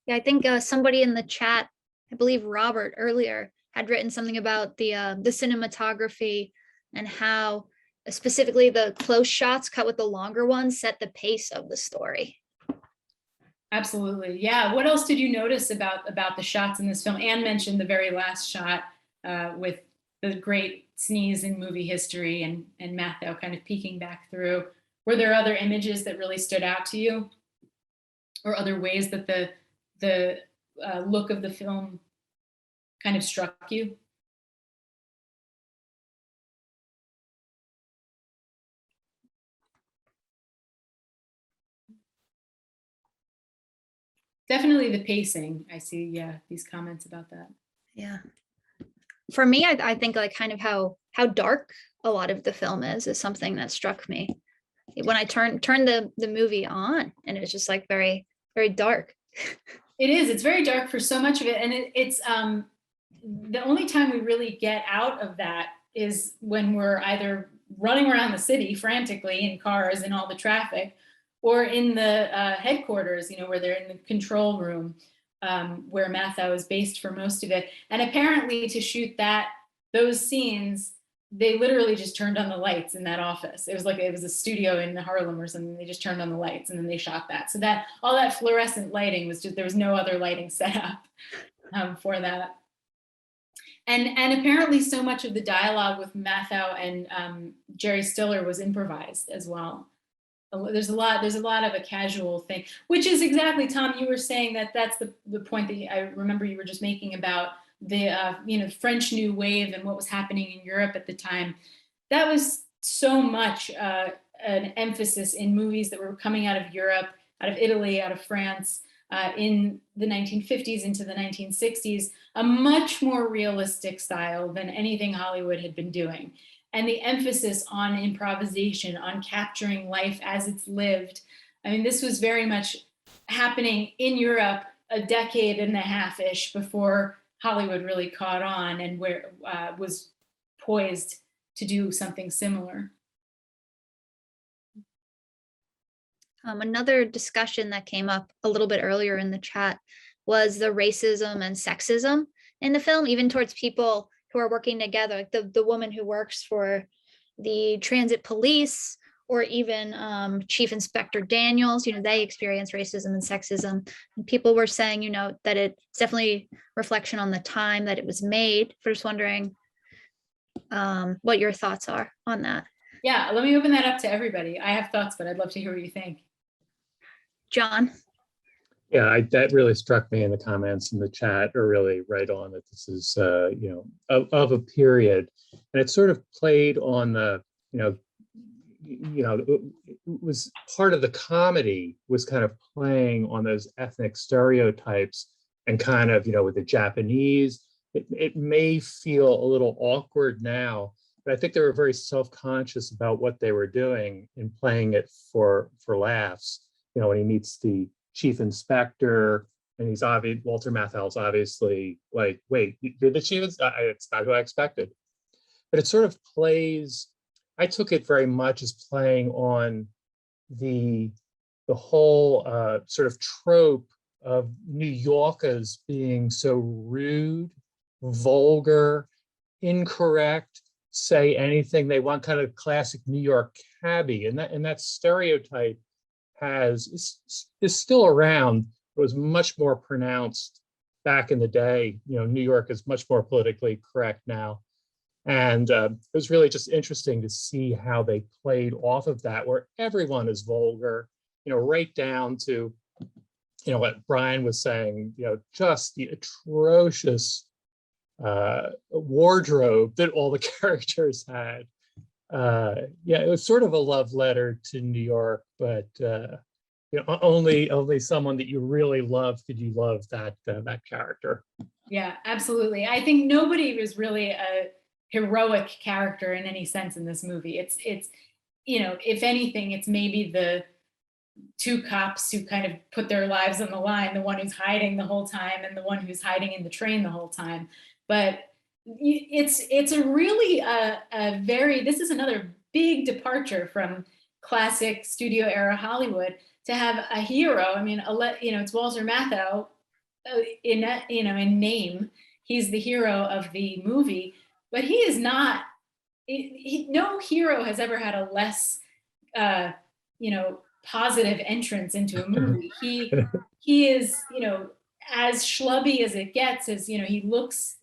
Yeah, I think somebody in the chat, I believe Robert earlier, had written something about the cinematography and how specifically the close shots cut with the longer ones set the pace of the story. Absolutely. Yeah. What else did you notice about the shots in this film? Anne mentioned the very last shot with the great sneeze in movie history and Matthau kind of peeking back through. Were there other images that really stood out to you, or other ways that the look of the film kind of struck you? Definitely the pacing. I see, yeah, these comments about that. Yeah. For me, I think like kind of how dark a lot of the film is something that struck me when I turned the movie on, and it was just like very, very dark. It is. It's very dark for so much of it, and it's the only time we really get out of that is when we're either running around the city frantically in cars and all the traffic, or in the headquarters, you know, where they're in the control room, where Matthau is based for most of it. And apparently, to shoot those scenes, they literally just turned on the lights in that office. It was like it was a studio in Harlem or something. They just turned on the lights and then they shot that. So that all that fluorescent lighting was just, there was no other lighting set up for that. And apparently so much of the dialogue with Matthau and Jerry Stiller was improvised as well. There's a lot of a casual thing, which is exactly, Tom, you were saying that's the point that I remember you were just making about French New Wave and what was happening in Europe at the time. That was so much an emphasis in movies that were coming out of Europe, out of Italy, out of France, in the 1950s into the 1960s, a much more realistic style than anything Hollywood had been doing. And the emphasis on improvisation, on capturing life as it's lived. I mean, this was very much happening in Europe a decade and a half-ish before Hollywood really caught on and was poised to do something similar. Another discussion that came up a little bit earlier in the chat was the racism and sexism in the film, even towards people who are working together, like the woman who works for the transit police, or even Chief Inspector Daniels, they experience racism and sexism. And people were saying, that it's definitely reflection on the time that it was made. We're just wondering what your thoughts are on that. Yeah, let me open that up to everybody. I have thoughts, but I'd love to hear what you think. John? Yeah, that really struck me in the comments in the chat are really right on that this is, of a period. And it sort of played on the, it was part of the comedy was kind of playing on those ethnic stereotypes and kind of, with the Japanese, it may feel a little awkward now, but I think they were very self-conscious about what they were doing in playing it for laughs. When he meets the chief inspector and he's obvious, Walter Matthau's obviously like, wait, you're the chief? It's not who I expected. But it sort of plays, I took it very much as playing on the whole sort of trope of New Yorkers being so rude, vulgar, incorrect, say anything they want, kind of classic New York cabbie. And that stereotype is still around. It was much more pronounced back in the day. New York is much more politically correct now. And it was really just interesting to see how they played off of that, where everyone is vulgar, right down to, what Brian was saying, just the atrocious wardrobe that all the characters had. It was sort of a love letter to New York, but only someone that you really love could you love that character. Yeah, absolutely. I think nobody was really a heroic character in any sense in this movie. It's if anything, it's maybe the two cops who kind of put their lives on the line, the one who's hiding the whole time and the one who's hiding in the train the whole time. But it's a really this is another big departure from classic studio era Hollywood to have a hero. I mean, it's Walter Matthau in name. He's the hero of the movie, but he is not. No hero has ever had a less, positive entrance into a movie. He is, as schlubby as it gets. As he looks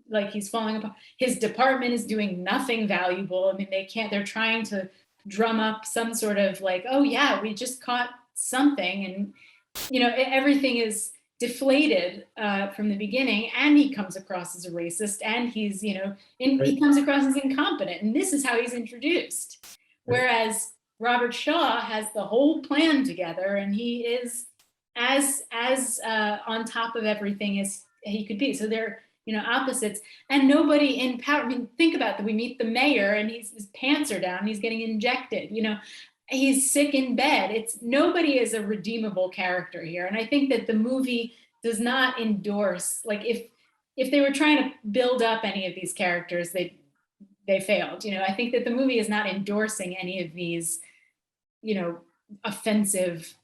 like he's falling apart. His department is doing nothing valuable. I mean, they're trying to drum up some sort of like, oh yeah, we just caught something. And, everything is deflated from the beginning, and he comes across as a racist, and he's, he comes across as incompetent. And this is how he's introduced. Whereas Robert Shaw has the whole plan together, and he is as on top of everything as he could be. So they're, opposites, and nobody in power. I mean, think about that. We meet the mayor, and his pants are down. He's getting injected. He's sick in bed. Nobody is a redeemable character here, and I think that the movie does not endorse. Like if they were trying to build up any of these characters, they failed. I think that the movie is not endorsing any of these, offensive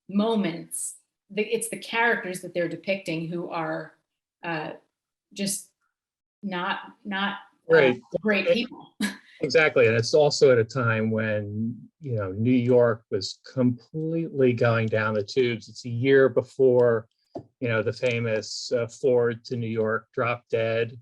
moments. It's the characters that they're depicting who are just not Right. Great people. Exactly. And it's also at a time when, New York was completely going down the tubes. It's a year before, the famous Ford to New York drop dead.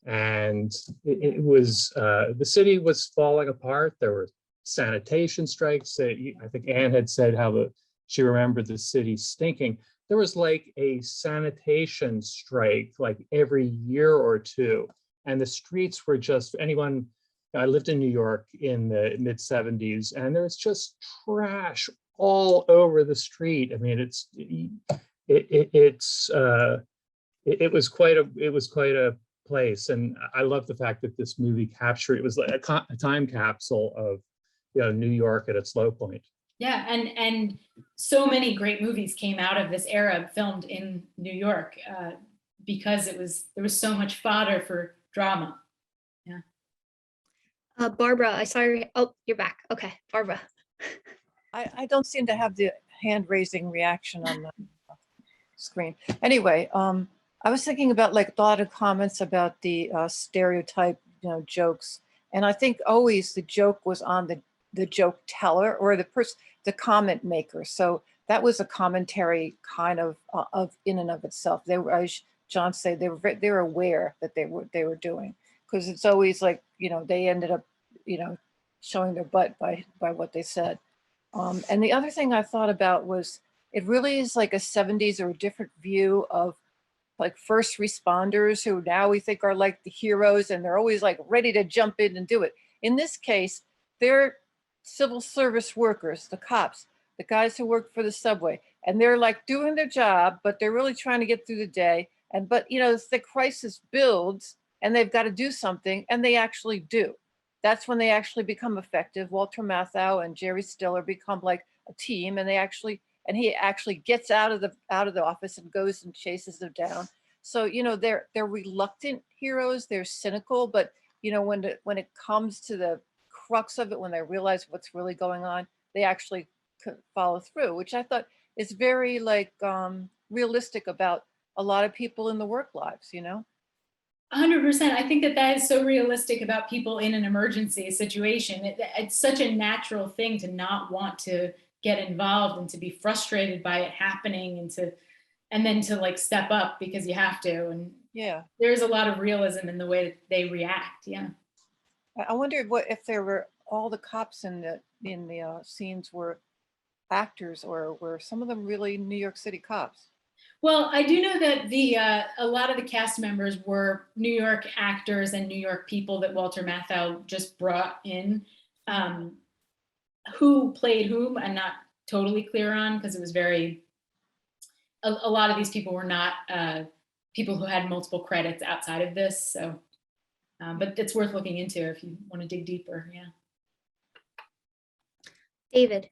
And it was, the city was falling apart. There were sanitation strikes. I think Anne had said how she remembered the city stinking. there was like a sanitation strike like every year or two. And the streets were just, anyone, I lived in New York in the mid 70s, and there was just trash all over the street. I mean, it was quite a place. And I love the fact that this movie captured, it was like a time capsule of, New York at its low point. Yeah, and so many great movies came out of this era filmed in New York because there was so much fodder for drama. Yeah. Barbara, I saw your, oh, you're back. Okay, Barbara. I don't seem to have the hand raising reaction on the screen. Anyway, I was thinking about like a lot of comments about the stereotype, jokes. And I think always the joke was on the joke teller or the comment maker. So that was a commentary kind of in and of itself. They were, as John said, they were aware that they were doing, because it's always like, they ended up, showing their butt by what they said. And the other thing I thought about was, it really is like a 70s or a different view of like first responders who now we think are like the heroes, and they're always like ready to jump in and do it. In this case, they're civil service workers, the cops, the guys who work for the subway, and they're like doing their job, but they're really trying to get through the day. But the crisis builds and they've got to do something, and they actually do. That's when they actually become effective. Walter Matthau and Jerry Stiller become like a team, and he actually gets out of the office and goes and chases them down. So, they're reluctant heroes, they're cynical, but when it comes to the crux of it, when they realize what's really going on, they actually follow through, which I thought is very like realistic about a lot of people in the work lives, 100%. I think that is so realistic about people in an emergency situation. It's such a natural thing to not want to get involved and to be frustrated by it happening, and then to like step up because you have to. And yeah, there's a lot of realism in the way that they react. Yeah. I wondered if there were all the cops in the scenes were actors, or were some of them really New York City cops? Well, I do know that a lot of the cast members were New York actors and New York people that Walter Matthau just brought in. Who played whom, I'm not totally clear on, because it was a lot of these people were not people who had multiple credits outside of this. So, but it's worth looking into if you want to dig deeper. Yeah. David.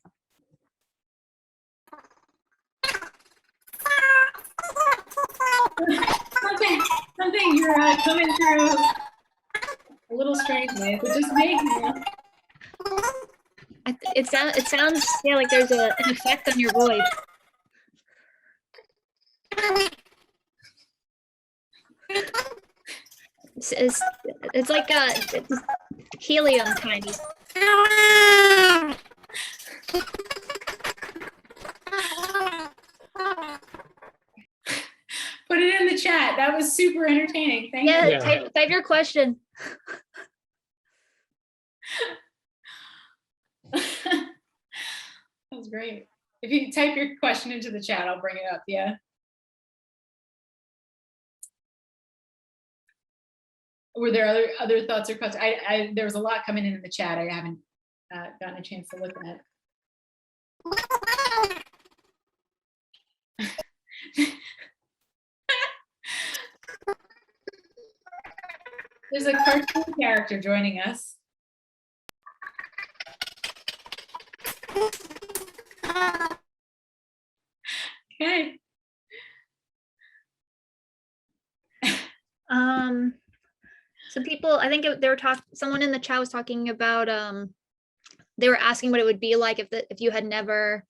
Something you're coming through a little strangely, but just make me. It sounds like there's an effect on your voice. It's like it's helium kind of. Put it in the chat. That was super entertaining. Thank you. Yeah, type your question. That was great. If you type your question into the chat, I'll bring it up. Yeah. Were there other thoughts or questions? There was a lot coming in the chat. I haven't gotten a chance to look at it. There's a cartoon character joining us. Okay. So people, I think they were someone in the chat was talking about, they were asking what it would be like if you had never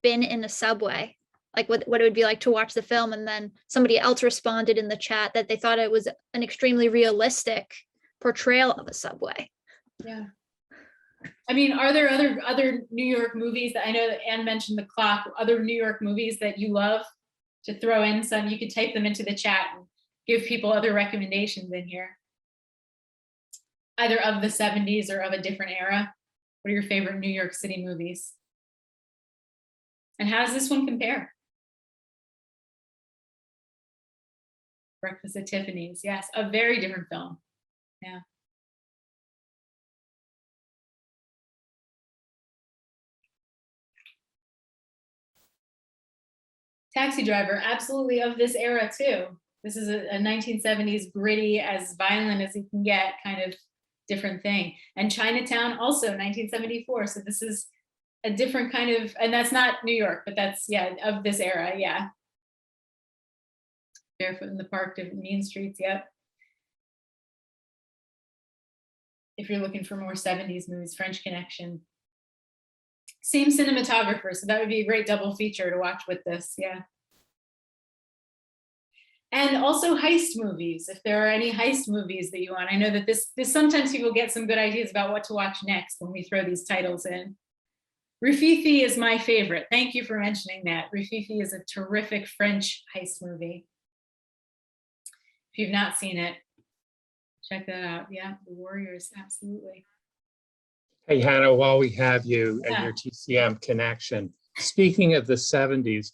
been in a subway, like what it would be like to watch the film. And then somebody else responded in the chat that they thought it was an extremely realistic portrayal of a subway. Yeah. I mean, are there other New York movies that I know that Anne mentioned The Clock, other New York movies that you love to throw in some? You could type them into the chat and give people other recommendations in here. Either of the 70s or of a different era. What are your favorite New York City movies? And how does this one compare? Breakfast at Tiffany's. Yes, a very different film. Yeah. Taxi Driver, absolutely of this era too. This is a 1970s gritty, as violent as you can get, kind of different thing. And Chinatown, also 1974. So this is a different kind of, and that's not New York, but that's, yeah, of this era, yeah. Barefoot in the Park, different mean streets, yep. If you're looking for more 70s movies, French Connection. Same cinematographer, so that would be a great double feature to watch with this, yeah. And also heist movies, if there are any heist movies that you want. I know that this sometimes people get some good ideas about what to watch next when we throw these titles in. Rififi is my favorite. Thank you for mentioning that. Rififi is a terrific French heist movie. If you've not seen it, check that out. Yeah, The Warriors, absolutely. Hey, Hannah, while we have you and Yeah. your TCM connection, speaking of the 70s,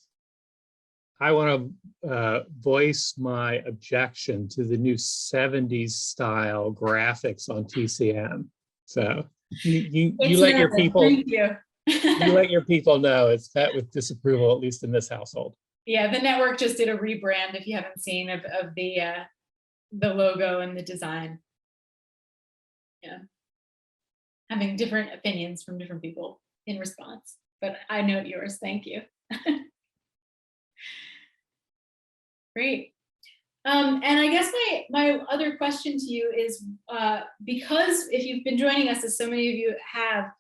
I want to voice my objection to the new 70s style graphics on TCM. So you let your people, Thank you. you let your people know it's met with disapproval, at least in this household. Yeah, the network just did a rebrand, if you haven't seen, of the logo and the design. Yeah. Having different opinions from different people in response, but I note yours. Thank you. Great. And I guess my other question to you is, because if you've been joining us, as so many of you have,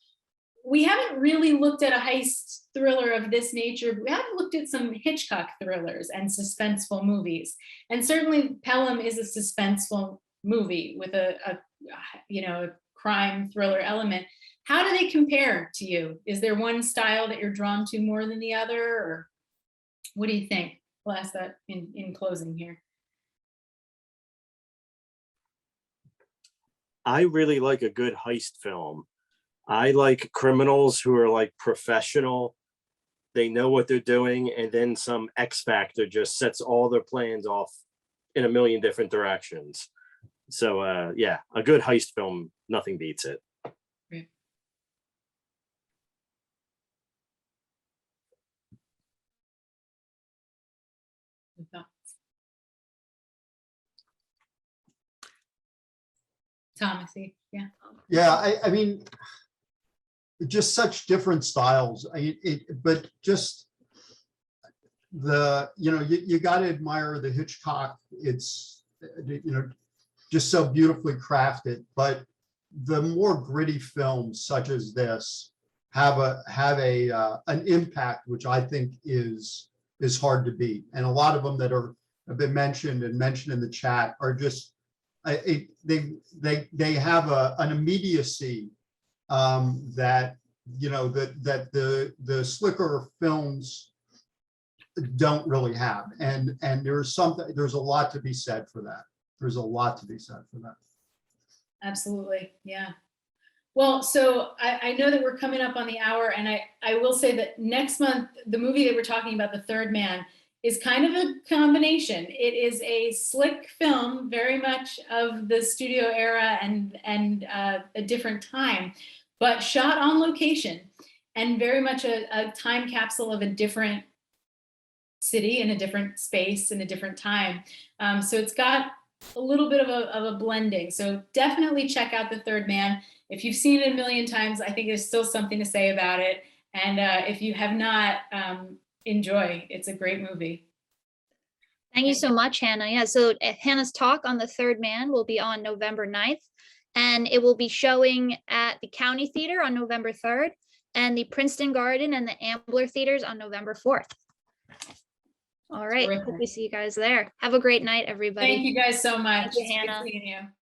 we haven't really looked at a heist thriller of this nature, but we have looked at some Hitchcock thrillers and suspenseful movies. And certainly Pelham is a suspenseful movie with a crime thriller element. How do they compare to you? Is there one style that you're drawn to more than the other, or what do you think? We'll ask that in closing here. I really like a good heist film. I like criminals who are like professional. They know what they're doing, and then some X factor just sets all their plans off in a million different directions. So yeah, a good heist film, nothing beats it. Great. Thomasy, yeah. Yeah, I mean, just such different styles. But just you got to admire the Hitchcock. It's just so beautifully crafted. But the more gritty films such as this have an impact which I think is hard to beat. And a lot of them that have been mentioned in the chat are just they have an immediacy that the slicker films don't really have, and there's a lot to be said for that. There's a lot to be said for that. Absolutely, yeah. Well, so I know that we're coming up on the hour, and I will say that next month, the movie that we're talking about, The Third Man, is kind of a combination. It is a slick film, very much of the studio era and a different time, but shot on location, and very much a time capsule of a different city in a different space in a different time. So it's got a little bit of a blending. So definitely check out The Third Man. If you've seen it a million times, I think there's still something to say about it. And if you have not, enjoy. It's a great movie. Thank you so much, Hannah. Yeah, so Hannah's talk on The Third Man will be on November 9th, and it will be showing at the County Theater on November 3rd, and the Princeton Garden and the Ambler Theaters on November 4th. All right, hope we see you guys there. Have a great night, everybody. Thank you guys so much. Thank you, It's great Hannah. seeing you.